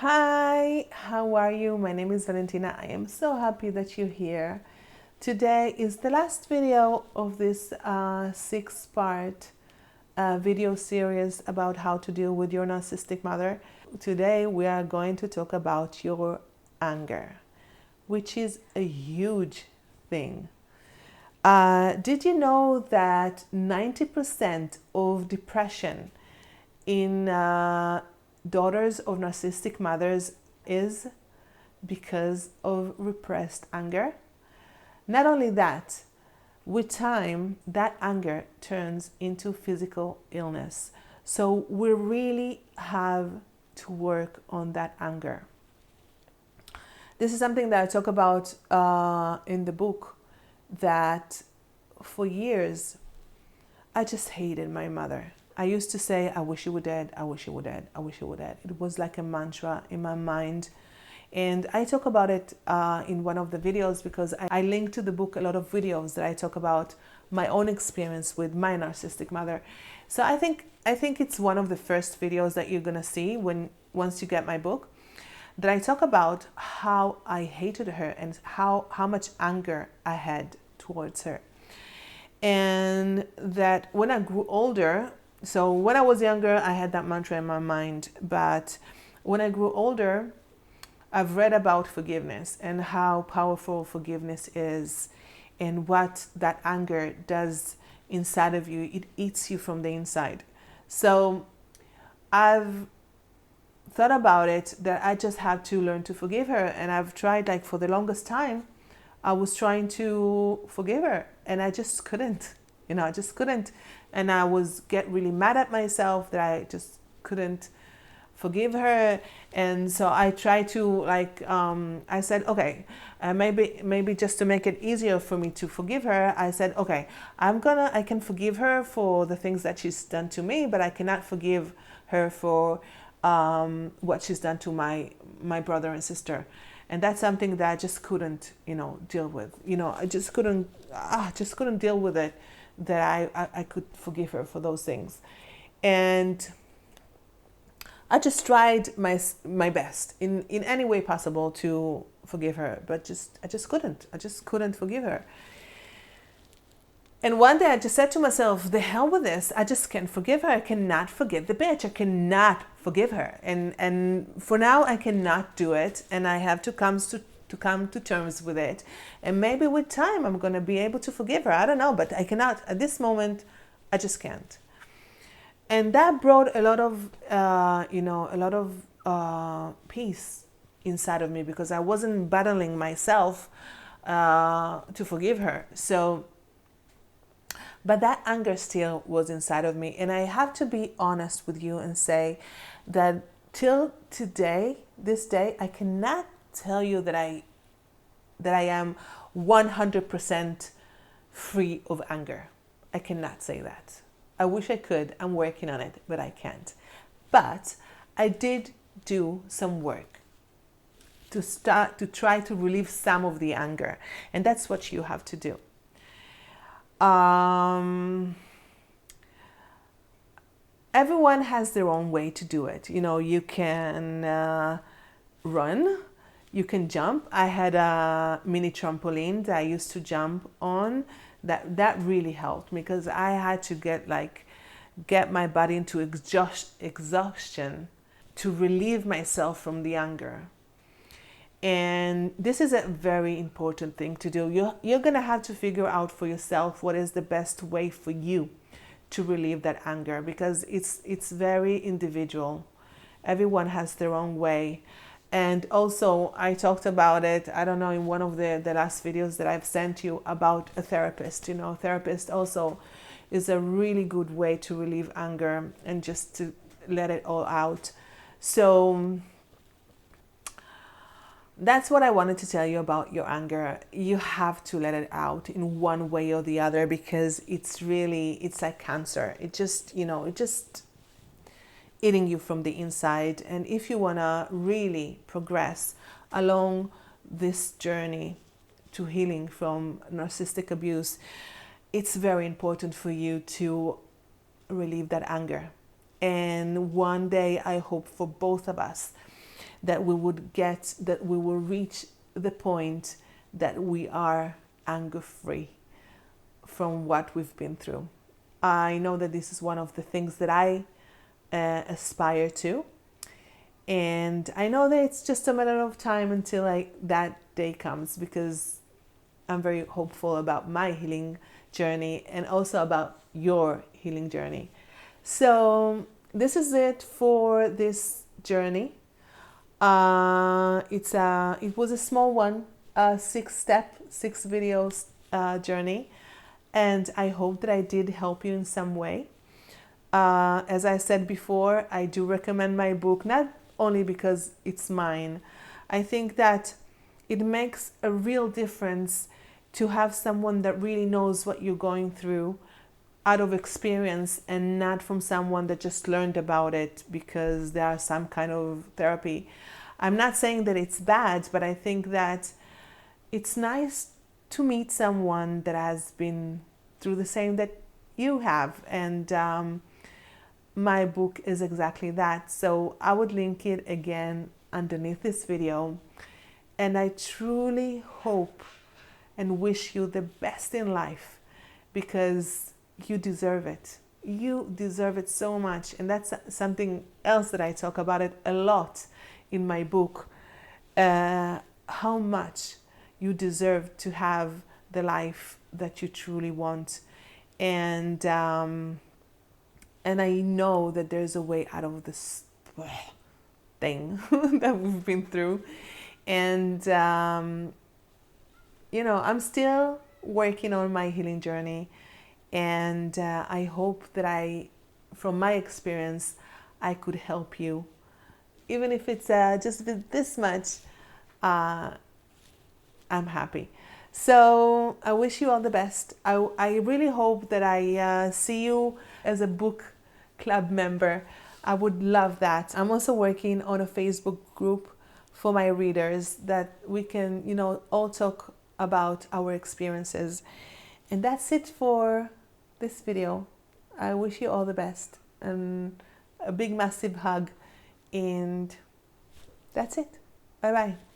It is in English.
Hi, how are you? My name is ValentinA. I am so happy that you're here. Today is the last video of this six-part video series about how to deal with your narcissistic mother. Today we are going to talk about your anger, which is a huge thing. Did you know that 90% of depression in daughters of narcissistic mothers is because of repressed anger? Not only that, with time, that anger turns into physical illness. So we really have to work on that anger. This is something that I talk about in the book, that for years, I just hated my mother. I used to say, I wish you were dead, I wish you were dead, I wish you were dead. It was like a mantra in my mind. And I talk about it in one of the videos because I link to the book a lot of videos that I talk about my own experience with my narcissistic mother. So I think it's one of the first videos that you're gonna see once you get my book, that I talk about how I hated her and how much anger I had towards her. And that when I grew older, so when I was younger, I had that mantra in my mind. But when I grew older, I've read about forgiveness and how powerful forgiveness is and what that anger does inside of you. It eats you from the inside. So I've thought about it that I just have to learn to forgive her. And I've tried, like, for the longest time, I was trying to forgive her and I just couldn't. I just couldn't. And I was get really mad at myself that I just couldn't forgive her. And so I tried to, I said, okay, maybe just to make it easier for me to forgive her, I said, okay, I can forgive her for the things that she's done to me, but I cannot forgive her for what she's done to my brother and sister. And that's something that I just couldn't, deal with. I just couldn't deal with it, that I could forgive her for those things. And I just tried my best in any way possible to forgive her, but I just couldn't forgive her. And one day I just said to myself, the hell with this. I just can't forgive her. I cannot forgive the bitch. I cannot forgive her. And for now, I cannot do it. And I have to come to terms with it. And maybe with time, I'm going to be able to forgive her. I don't know, but I cannot. At this moment, I just can't. And that brought a lot of peace inside of me, because I wasn't battling myself to forgive her. So, but that anger still was inside of me. And I have to be honest with you and say that till today, this day, I cannot tell you that I am 100% free of anger. I cannot say that. I wish I could. I'm working on it, but I can't. But I did do some work to try to relieve some of the anger. And that's what you have to do. Everyone has their own way to do it. You can run, you can jump. I had a mini trampoline that I used to jump on. That really helped me, because I had to get my body into exhaustion to relieve myself from the anger. And this is a very important thing to do. You're going to have to figure out for yourself what is the best way for you to relieve that anger, because it's very individual. Everyone has their own way. And also, I talked about it, I don't know, in one of the last videos that I've sent you about a therapist. A therapist also is a really good way to relieve anger and just to let it all out. So that's what I wanted to tell you about your anger. You have to let it out in one way or the other, because it's like cancer. It just eating you from the inside. And if you want to really progress along this journey to healing from narcissistic abuse, it's very important for you to relieve that anger. And one day, I hope for both of us that we will reach the point that we are anger free from what we've been through. I know that this is one of the things that I aspire to, and I know that it's just a matter of time until that day comes, because I'm very hopeful about my healing journey and also about your healing journey. So this is it for this journey. It was a small one, 6 videos journey, and I hope that I did help you in some way. As I said before, I do recommend my book, not only because it's mine. I think that it makes a real difference to have someone that really knows what you're going through out of experience, and not from someone that just learned about it because there are some kind of therapy. I'm not saying that it's bad, but I think that it's nice to meet someone that has been through the same that you have. And my book is exactly that. So I would link it again underneath this video. And I truly hope and wish you the best in life, because you deserve it. You deserve it so much. And that's something else that I talk about it a lot in my book, how much you deserve to have the life that you truly want. And I know that there's a way out of this thing that we've been through. And I'm still working on my healing journey, and I hope that from my experience, I could help you. Even if it's just this much, I'm happy. So I wish you all the best. I really hope that I see you as a book club member. I would love that. I'm also working on a Facebook group for my readers, that we can, all talk about our experiences. And that's it for this video. I wish you all the best, and a big massive hug, and that's it. Bye bye.